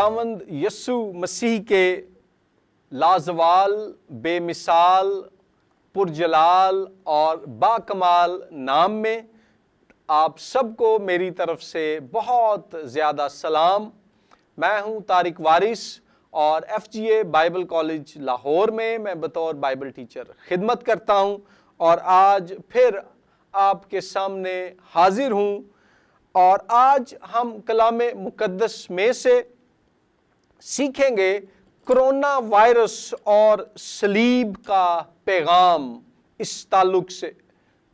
خداوند یسوع مسیح کے لازوال، بے مثال، پرجلال اور باکمال نام میں آپ سب کو میری طرف سے بہت زیادہ سلام۔ میں ہوں طارق وارث اور FGA بائبل کالج لاہور میں بطور بائبل ٹیچر خدمت کرتا ہوں، اور آج پھر آپ کے سامنے حاضر ہوں، اور آج ہم کلام مقدس میں سے سیکھیں گے کرونا وائرس اور صلیب کا پیغام۔ اس تعلق سے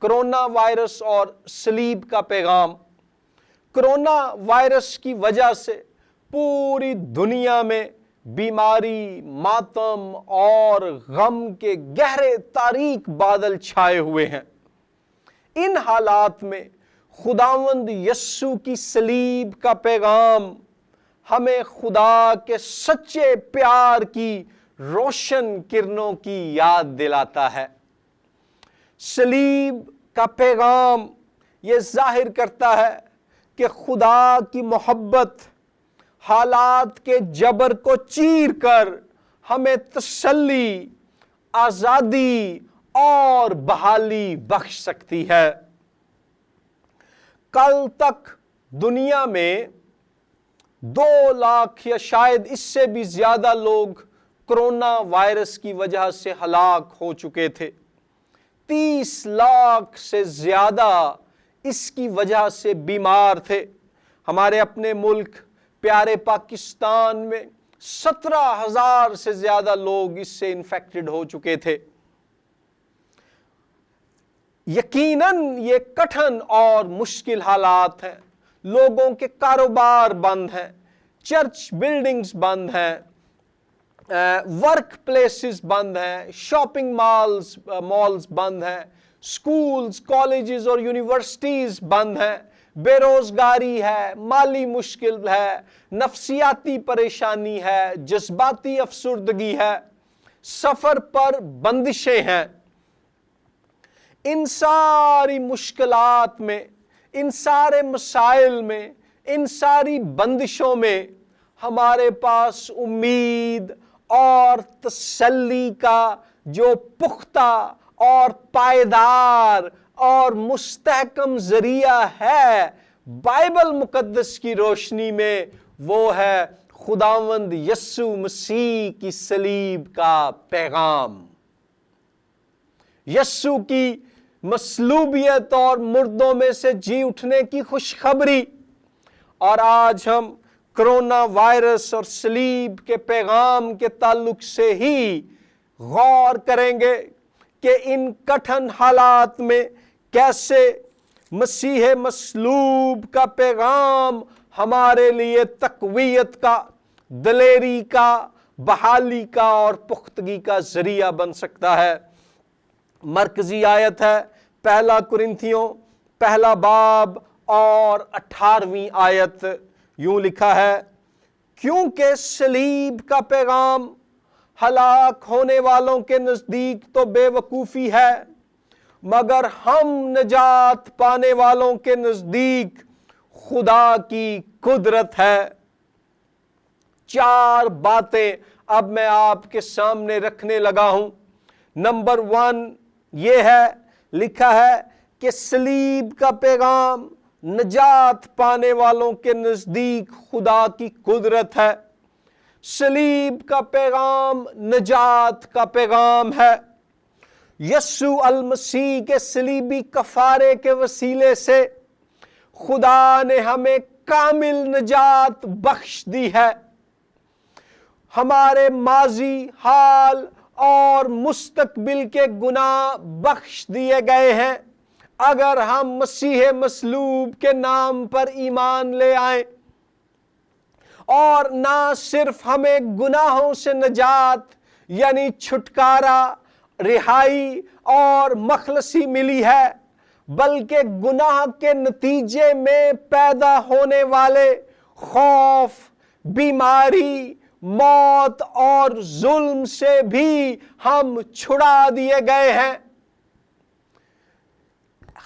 کرونا وائرس اور صلیب کا پیغام۔ کرونا وائرس کی وجہ سے پوری دنیا میں بیماری، ماتم اور غم کے گہرے تاریک بادل چھائے ہوئے ہیں۔ ان حالات میں خداوند یسوع کی صلیب کا پیغام ہمیں خدا کے سچے پیار کی روشن کرنوں کی یاد دلاتا ہے۔ صلیب کا پیغام یہ ظاہر کرتا ہے کہ خدا کی محبت حالات کے جبر کو چیر کر ہمیں تسلی، آزادی اور بحالی بخش سکتی ہے۔ کل تک دنیا میں 2 لاکھ یا شاید اس سے بھی زیادہ لوگ کرونا وائرس کی وجہ سے ہلاک ہو چکے تھے۔ 30 لاکھ سے زیادہ اس کی وجہ سے بیمار تھے۔ ہمارے اپنے ملک پیارے پاکستان میں 17,000 سے زیادہ لوگ اس سے انفیکٹڈ ہو چکے تھے۔ یقیناً یہ کٹھن اور مشکل حالات ہیں۔ لوگوں کے کاروبار بند ہیں، چرچ بلڈنگز بند ہیں، ورک پلیسز بند ہیں، شاپنگ مالز بند ہیں، سکولز، کالجز اور یونیورسٹیز بند ہیں، بے روزگاری ہے، مالی مشکل ہے، نفسیاتی پریشانی ہے، جذباتی افسردگی ہے، سفر پر بندشیں ہیں۔ ان ساری مشکلات میں، ان سارے مسائل میں، ان ساری بندشوں میں ہمارے پاس امید اور تسلی کا جو پختہ اور پائیدار اور مستحکم ذریعہ ہے بائبل مقدس کی روشنی میں، وہ ہے خداوند یسوع مسیح کی صلیب کا پیغام۔ یسوع کی مصلوبیت اور مردوں میں سے جی اٹھنے کی خوشخبری۔ اور آج ہم کرونا وائرس اور صلیب کے پیغام کے تعلق سے ہی غور کریں گے کہ ان کٹھن حالات میں کیسے مسیح مصلوب کا پیغام ہمارے لیے تقویت کا، دلیری کا، بحالی کا اور پختگی کا ذریعہ بن سکتا ہے۔ مرکزی آیت ہے 1 کرنتھیوں 1 باب اور 18ویں آیت۔ یوں لکھا ہے، کیونکہ صلیب کا پیغام ہلاک ہونے والوں کے نزدیک تو بے وقوفی ہے، مگر ہم نجات پانے والوں کے نزدیک خدا کی قدرت ہے۔ 4 باتیں اب میں آپ کے سامنے رکھنے لگا ہوں۔ نمبر 1 یہ ہے، لکھا ہے کہ صلیب کا پیغام نجات پانے والوں کے نزدیک خدا کی قدرت ہے۔ صلیب کا پیغام نجات کا پیغام ہے۔ یسوع المسیح کے صلیبی کفارے کے وسیلے سے خدا نے ہمیں کامل نجات بخش دی ہے۔ ہمارے ماضی، حال اور مستقبل کے گناہ بخش دیے گئے ہیں اگر ہم مسیح مصلوب کے نام پر ایمان لے آئیں۔ اور نہ صرف ہمیں گناہوں سے نجات یعنی چھٹکارا، رہائی اور مخلصی ملی ہے، بلکہ گناہ کے نتیجے میں پیدا ہونے والے خوف، بیماری، موت اور ظلم سے بھی ہم چھڑا دیے گئے ہیں۔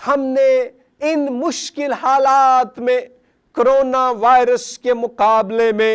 ہم نے ان مشکل حالات میں کرونا وائرس کے مقابلے میں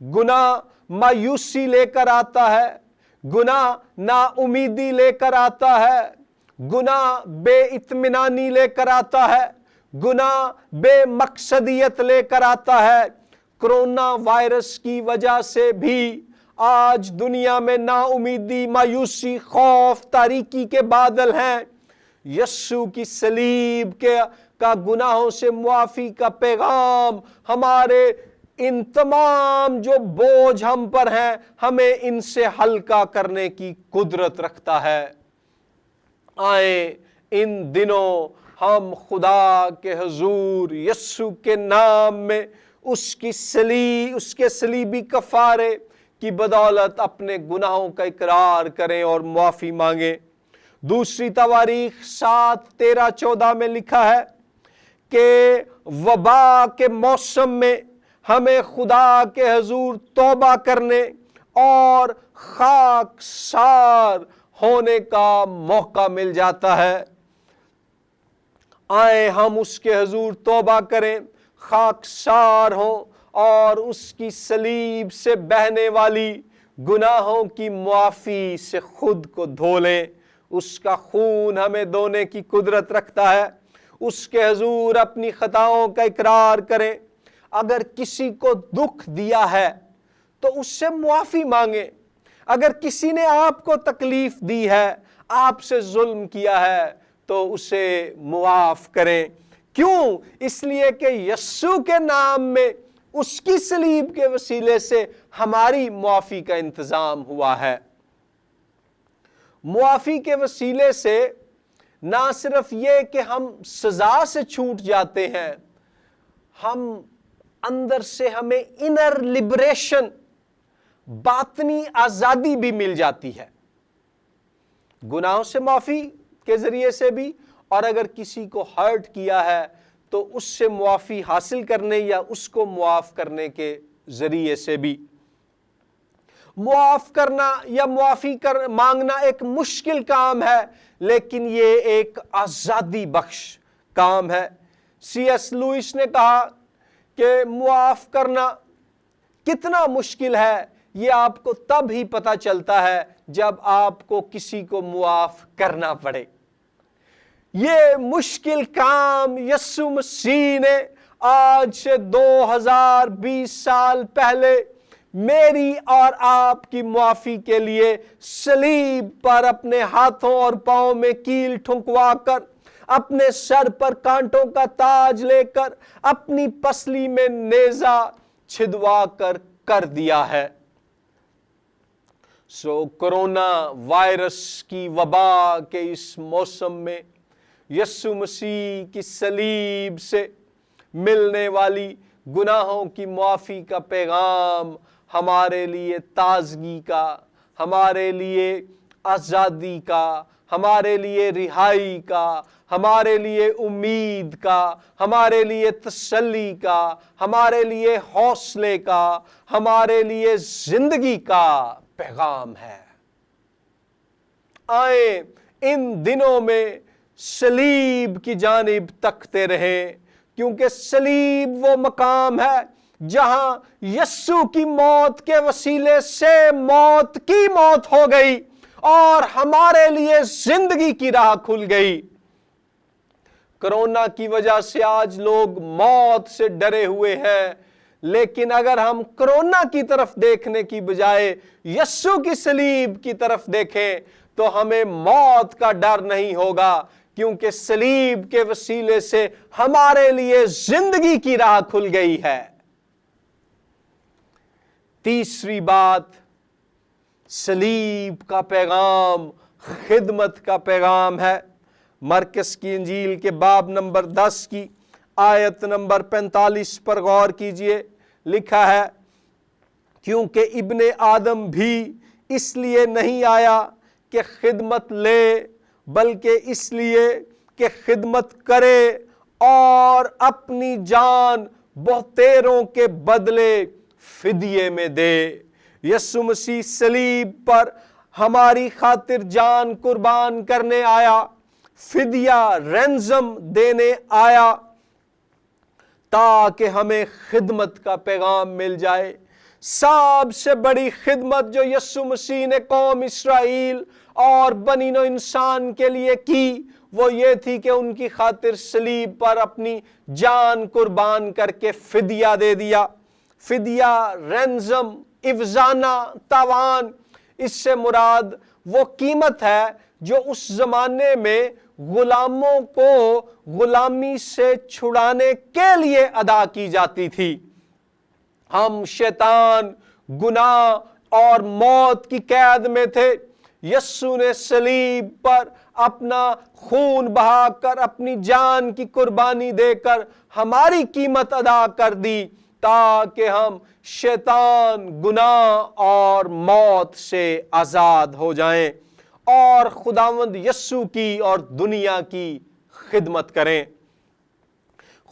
گناہ مایوسی لے کر آتا ہے، گناہ نا امیدی لے کر آتا ہے، گناہ بے اطمینانی لے کر آتا ہے، گناہ بے مقصدیت لے کر آتا ہے۔ کرونا وائرس کی وجہ سے بھی آج دنیا میں نا امیدی، مایوسی، خوف، تاریکی کے بادل ہیں۔ یسوع کی صلیب کا گناہوں سے معافی کا پیغام ہمارے ان تمام جو بوجھ ہم پر ہیں، ہمیں ان سے ہلکا کرنے کی قدرت رکھتا ہے۔ آئیں ان دنوں ہم خدا کے حضور یسوع کے نام میں اس کے صلیبی کفارے کی بدولت اپنے گناہوں کا اقرار کریں اور معافی مانگیں۔ دوسری تواریخ 7:13-14 میں لکھا ہے کہ وبا کے موسم میں ہمیں خدا کے حضور توبہ کرنے اور خاکسار ہونے کا موقع مل جاتا ہے۔ آئیں ہم اس کے حضور توبہ کریں، خاکسار ہوں اور اس کی صلیب سے بہنے والی گناہوں کی معافی سے خود کو دھو لیں۔ اس کا خون ہمیں دھونے کی قدرت رکھتا ہے۔ اس کے حضور اپنی خطاؤں کا اقرار کریں۔ اگر کسی کو دکھ دیا ہے تو اس سے معافی مانگیں۔ اگر کسی نے آپ کو تکلیف دی ہے، آپ سے ظلم کیا ہے، تو اسے معاف کریں۔ کیوں؟ اس لیے کہ یسوع کے نام میں، اس کی صلیب کے وسیلے سے ہماری معافی کا انتظام ہوا ہے۔ معافی کے وسیلے سے نہ صرف یہ کہ ہم سزا سے چھوٹ جاتے ہیں، ہم اندر سے ہمیں انر لبریشن، باطنی آزادی بھی مل جاتی ہے، گناہوں سے معافی کے ذریعے سے بھی، اور اگر کسی کو ہرٹ کیا ہے تو اس سے معافی حاصل کرنے یا اس کو معاف کرنے کے ذریعے سے بھی۔ معاف کرنا یا معافی مانگنا ایک مشکل کام ہے، لیکن یہ ایک آزادی بخش کام ہے۔ سی ایس لوئس نے کہا کہ معاف کرنا کتنا مشکل ہے، یہ آپ کو تب ہی پتہ چلتا ہے جب آپ کو کسی کو معاف کرنا پڑے۔ یہ مشکل کام یسوع مسیح نے آج سے 2020 سال پہلے میری اور آپ کی معافی کے لیے صلیب پر اپنے ہاتھوں اور پاؤں میں کیل ٹھنکوا کر، اپنے سر پر کانٹوں کا تاج لے کر، اپنی پسلی میں نیزہ چھدوا کر دیا ہے۔ کرونا وائرس کی وبا کے اس موسم میں یسوع مسیح کی صلیب سے ملنے والی گناہوں کی معافی کا پیغام ہمارے لیے تازگی کا، ہمارے لیے آزادی کا، ہمارے لیے رہائی کا، ہمارے لیے امید کا، ہمارے لیے تسلی کا، ہمارے لیے حوصلے کا، ہمارے لیے زندگی کا پیغام ہے۔ آئیں ان دنوں میں صلیب کی جانب تکتے رہیں، کیونکہ صلیب وہ مقام ہے جہاں یسوع کی موت کے وسیلے سے موت کی موت ہو گئی اور ہمارے لیے زندگی کی راہ کھل گئی۔ کرونا کی وجہ سے آج لوگ موت سے ڈرے ہوئے ہیں، لیکن اگر ہم کرونا کی طرف دیکھنے کی بجائے یسوع کی صلیب کی طرف دیکھیں تو ہمیں موت کا ڈر نہیں ہوگا، کیونکہ صلیب کے وسیلے سے ہمارے لیے زندگی کی راہ کھل گئی ہے۔ تیسری بات، صلیب کا پیغام خدمت کا پیغام ہے۔ مرکز کی انجیل کے باب نمبر 10 کی آیت نمبر 45 پر غور کیجئے، لکھا ہے، کیونکہ ابن آدم بھی اس لیے نہیں آیا کہ خدمت لے، بلکہ اس لیے کہ خدمت کرے اور اپنی جان بہتیروں کے بدلے فدیے میں دے۔ یسوع مسیح صلیب پر ہماری خاطر جان قربان کرنے آیا، فدیہ رینزم دینے آیا، تاکہ ہمیں خدمت کا پیغام مل جائے، سب سے بڑی خدمت جو یسوع مسیح نے قوم اسرائیل اور بنی نوع انسان کے لیے کی وہ یہ تھی کہ ان کی خاطر صلیب پر اپنی جان قربان کر کے فدیہ دے دیا۔ فدیہ، رینزم، افزانہ، تاوان، اس سے مراد وہ قیمت ہے جو اس زمانے میں غلاموں کو غلامی سے چھڑانے کے لیے ادا کی جاتی تھی۔ ہم شیطان، گناہ اور موت کی قید میں تھے، یسوع نے صلیب پر اپنا خون بہا کر اپنی جان کی قربانی دے کر ہماری قیمت ادا کر دی تاکہ ہم شیطان، گناہ اور موت سے آزاد ہو جائیں اور خداوند یسوع کی اور دنیا کی خدمت کریں۔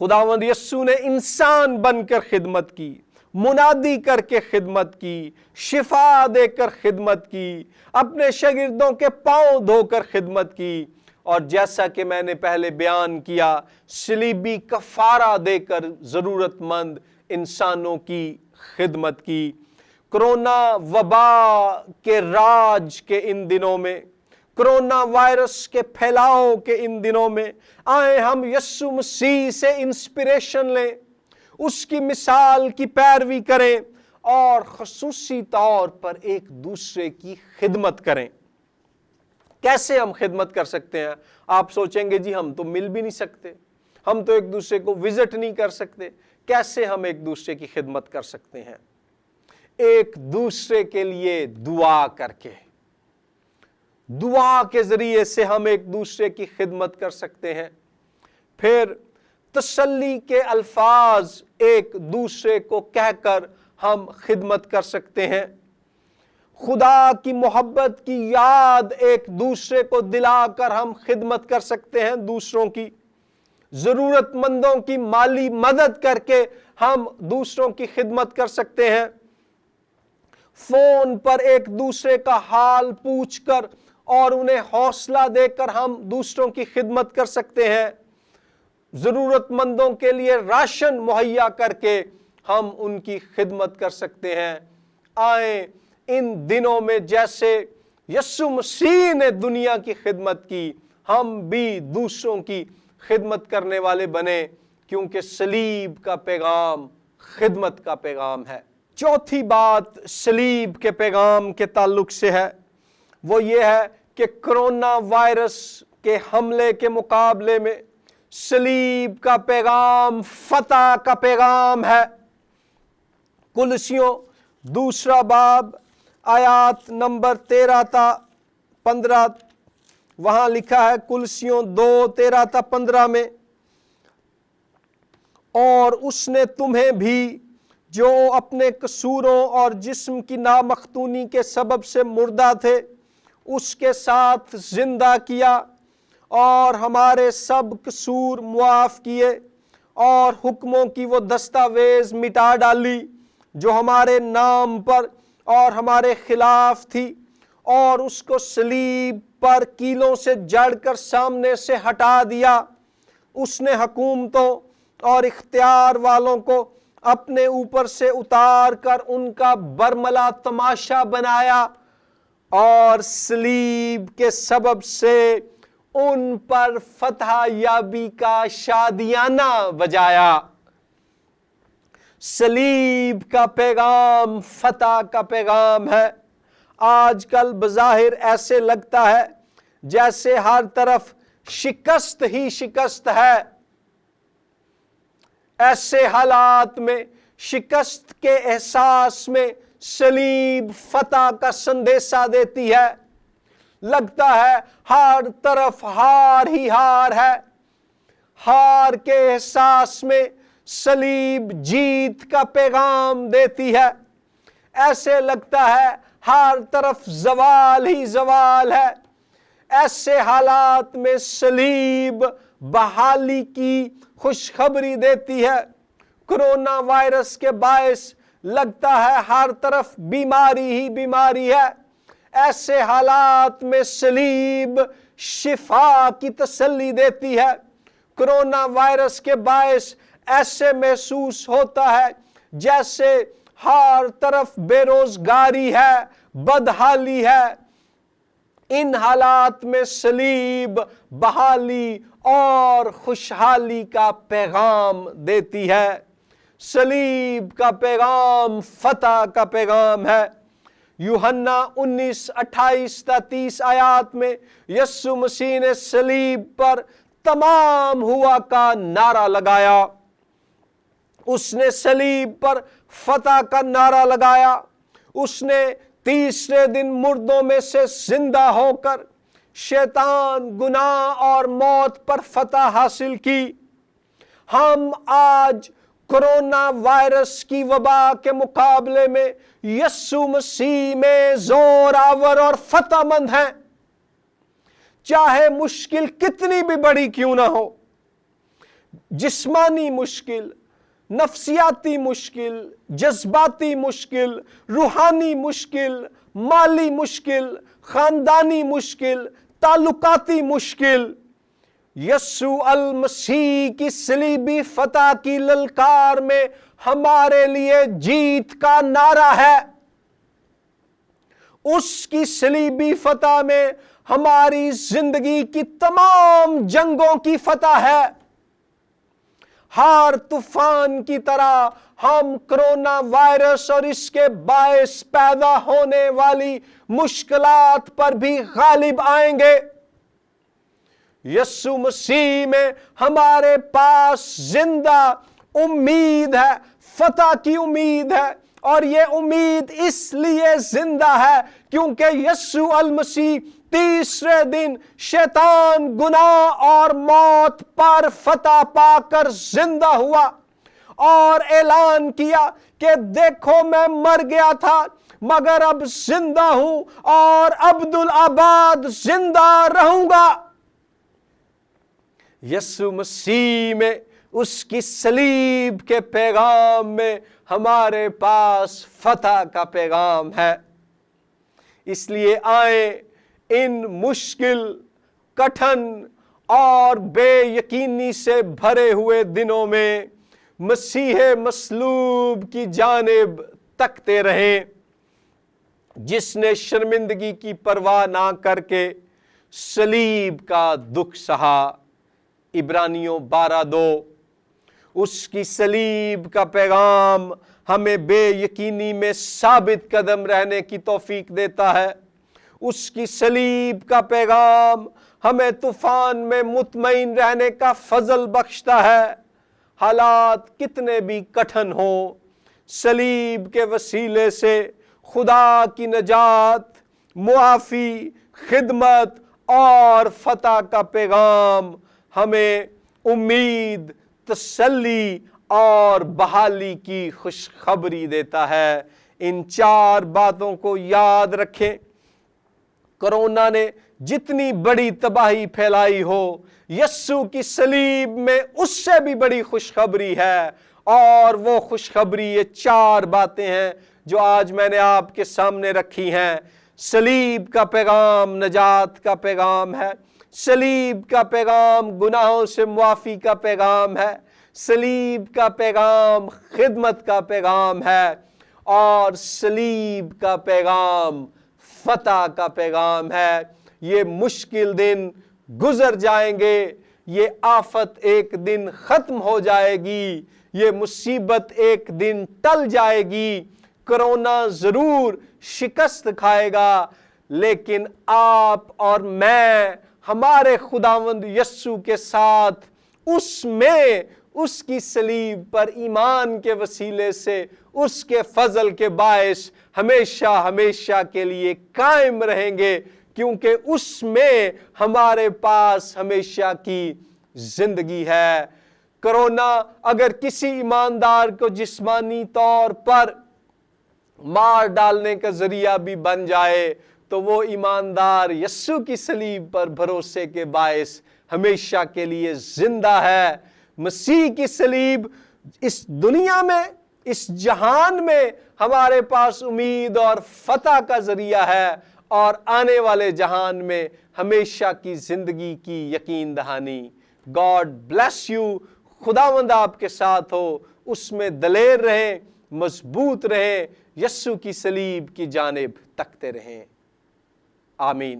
خداوند یسوع نے انسان بن کر خدمت کی، منادی کر کے خدمت کی، شفا دے کر خدمت کی، اپنے شاگردوں کے پاؤں دھو کر خدمت کی، اور جیسا کہ میں نے پہلے بیان کیا صلیبی کفارہ دے کر ضرورت مند انسانوں کی خدمت کی۔ کرونا وبا کے راج کے ان دنوں میں، کرونا وائرس کے پھیلاؤ کے ان دنوں میں آئیں ہم یسوع مسیح سے انسپریشن لیں، اس کی مثال کی پیروی کریں اور خصوصی طور پر ایک دوسرے کی خدمت کریں۔ کیسے ہم خدمت کر سکتے ہیں؟ آپ سوچیں گے جی ہم تو مل بھی نہیں سکتے، ہم تو ایک دوسرے کو وزٹ نہیں کر سکتے، کیسے ہم ایک دوسرے کی خدمت کر سکتے ہیں؟ ایک دوسرے کے لیے دعا کر کے، دعا کے ذریعے سے ہم ایک دوسرے کی خدمت کر سکتے ہیں۔ پھر تسلی کے الفاظ ایک دوسرے کو کہہ کر ہم خدمت کر سکتے ہیں۔ خدا کی محبت کی یاد ایک دوسرے کو دلا کر ہم خدمت کر سکتے ہیں دوسروں کی۔ ضرورت مندوں کی مالی مدد کر کے ہم دوسروں کی خدمت کر سکتے ہیں۔ فون پر ایک دوسرے کا حال پوچھ کر اور انہیں حوصلہ دے کر ہم دوسروں کی خدمت کر سکتے ہیں۔ ضرورت مندوں کے لیے راشن مہیا کر کے ہم ان کی خدمت کر سکتے ہیں۔ آئیں ان دنوں میں جیسے یسوع مسیح نے دنیا کی خدمت کی، ہم بھی دوسروں کی خدمت کرنے والے بنیں، کیونکہ صلیب کا پیغام خدمت کا پیغام ہے۔ چوتھی بات صلیب کے پیغام کے تعلق سے ہے، وہ یہ ہے کہ کرونا وائرس کے حملے کے مقابلے میں صلیب کا پیغام فتح کا پیغام ہے۔ کلسیوں دوسرا باب آیات نمبر 13 تا 15، وہاں لکھا ہے کلسیوں 2:13 تا 15 میں، اور اس نے تمہیں بھی جو اپنے قصوروں اور جسم کی نامختونی کے سبب سے مردہ تھے اس کے ساتھ زندہ کیا، اور ہمارے سب قصور معاف کیے، اور حکموں کی وہ دستاویز مٹا ڈالی جو ہمارے نام پر اور ہمارے خلاف تھی، اور اس کو صلیب پر کیلوں سے جڑ کر سامنے سے ہٹا دیا۔ اس نے حکومتوں اور اختیار والوں کو اپنے اوپر سے اتار کر ان کا برملا تماشا بنایا، اور صلیب کے سبب سے ان پر فتح یابی کا شادیانہ بجایا۔ صلیب کا پیغام فتح کا پیغام ہے۔ آج کل بظاہر ایسے لگتا ہے جیسے ہر طرف شکست ہی شکست ہے۔ ایسے حالات میں، شکست کے احساس میں، صلیب فتح کا سندیشہ دیتی ہے۔ لگتا ہے ہر طرف ہار ہی ہار ہے۔ ہار کے احساس میں صلیب جیت کا پیغام دیتی ہے۔ ایسے لگتا ہے ہر طرف زوال ہی زوال ہے۔ ایسے حالات میں صلیب بحالی کی خوشخبری دیتی ہے۔ کرونا وائرس کے باعث لگتا ہے ہر طرف بیماری ہی بیماری ہے۔ ایسے حالات میں صلیب شفا کی تسلی دیتی ہے۔ کرونا وائرس کے باعث ایسے محسوس ہوتا ہے جیسے ہر طرف بے روزگاری ہے، بدحالی ہے، ان حالات میں صلیب بحالی اور خوشحالی کا پیغام دیتی ہے۔ صلیب کا پیغام فتح کا پیغام ہے۔ یوحنا 19:28-30 آیات میں یسوع مسیح نے صلیب پر تمام ہوا کا نعرہ لگایا۔ اس نے صلیب پر فتح کا نعرہ لگایا۔ اس نے تیسرے دن مردوں میں سے زندہ ہو کر شیطان، گناہ اور موت پر فتح حاصل کی۔ ہم آج کرونا وائرس کی وبا کے مقابلے میں یسوع مسیح میں زور آور اور فتح مند ہیں۔ چاہے مشکل کتنی بھی بڑی کیوں نہ ہو، جسمانی مشکل، نفسیاتی مشکل، جذباتی مشکل، روحانی مشکل، مالی مشکل، خاندانی مشکل، تعلقاتی مشکل، یسوع المسیح کی صلیبی فتح کی للکار میں ہمارے لیے جیت کا نعرہ ہے۔ اس کی صلیبی فتح میں ہماری زندگی کی تمام جنگوں کی فتح ہے۔ ہر طوفان کی طرح ہم کرونا وائرس اور اس کے باعث پیدا ہونے والی مشکلات پر بھی غالب آئیں گے۔ یسوع مسیح میں ہمارے پاس زندہ امید ہے، فتح کی امید ہے، اور یہ امید اس لیے زندہ ہے کیونکہ یسوع المسیح تیسرے دن شیطان، گناہ اور موت پر فتح پا کر زندہ ہوا اور اعلان کیا کہ دیکھو میں مر گیا تھا مگر اب زندہ ہوں اور ابدالآباد زندہ رہوں گا۔ یسوع مسیح میں، اس کی صلیب کے پیغام میں ہمارے پاس فتح کا پیغام ہے۔ اس لیے آئیں ان مشکل، کٹھن اور بے یقینی سے بھرے ہوئے دنوں میں مسیح مصلوب کی جانب تکتے رہیں، جس نے شرمندگی کی پرواہ نہ کر کے صلیب کا دکھ سہا۔ عبرانیوں 12:2۔ اس کی صلیب کا پیغام ہمیں بے یقینی میں ثابت قدم رہنے کی توفیق دیتا ہے۔ اس کی صلیب کا پیغام ہمیں طوفان میں مطمئن رہنے کا فضل بخشتا ہے۔ حالات کتنے بھی کٹھن ہوں، صلیب کے وسیلے سے خدا کی نجات، معافی، خدمت اور فتح کا پیغام ہمیں امید، تسلی اور بحالی کی خوشخبری دیتا ہے۔ ان 4 باتوں کو یاد رکھیں۔ کرونا نے جتنی بڑی تباہی پھیلائی ہو، یسوع کی صلیب میں اس سے بھی بڑی خوشخبری ہے، اور وہ خوشخبری یہ 4 باتیں ہیں جو آج میں نے آپ کے سامنے رکھی ہیں۔ صلیب کا پیغام نجات کا پیغام ہے، صلیب کا پیغام گناہوں سے معافی کا پیغام ہے، صلیب کا پیغام خدمت کا پیغام ہے، اور صلیب کا پیغام فتح کا پیغام ہے۔ یہ مشکل دن گزر جائیں گے، یہ آفت ایک دن ختم ہو جائے گی، یہ مصیبت ایک دن ٹل جائے گی، کرونا ضرور شکست کھائے گا، لیکن آپ اور میں ہمارے خداوند یسوع کے ساتھ اس میں، اس کی صلیب پر ایمان کے وسیلے سے، اس کے فضل کے باعث ہمیشہ ہمیشہ کے لیے قائم رہیں گے، کیونکہ اس میں ہمارے پاس ہمیشہ کی زندگی ہے۔ کرونا اگر کسی ایماندار کو جسمانی طور پر مار ڈالنے کا ذریعہ بھی بن جائے تو وہ ایماندار یسوع کی صلیب پر بھروسے کے باعث ہمیشہ کے لیے زندہ ہے۔ مسیح کی صلیب اس دنیا میں، اس جہان میں ہمارے پاس امید اور فتح کا ذریعہ ہے، اور آنے والے جہان میں ہمیشہ کی زندگی کی یقین دہانی۔ God bless you. خداوند آپ کے ساتھ ہو، اس میں دلیر رہیں، مضبوط رہیں، یسوع کی صلیب کی جانب تکتے رہیں۔ آمین۔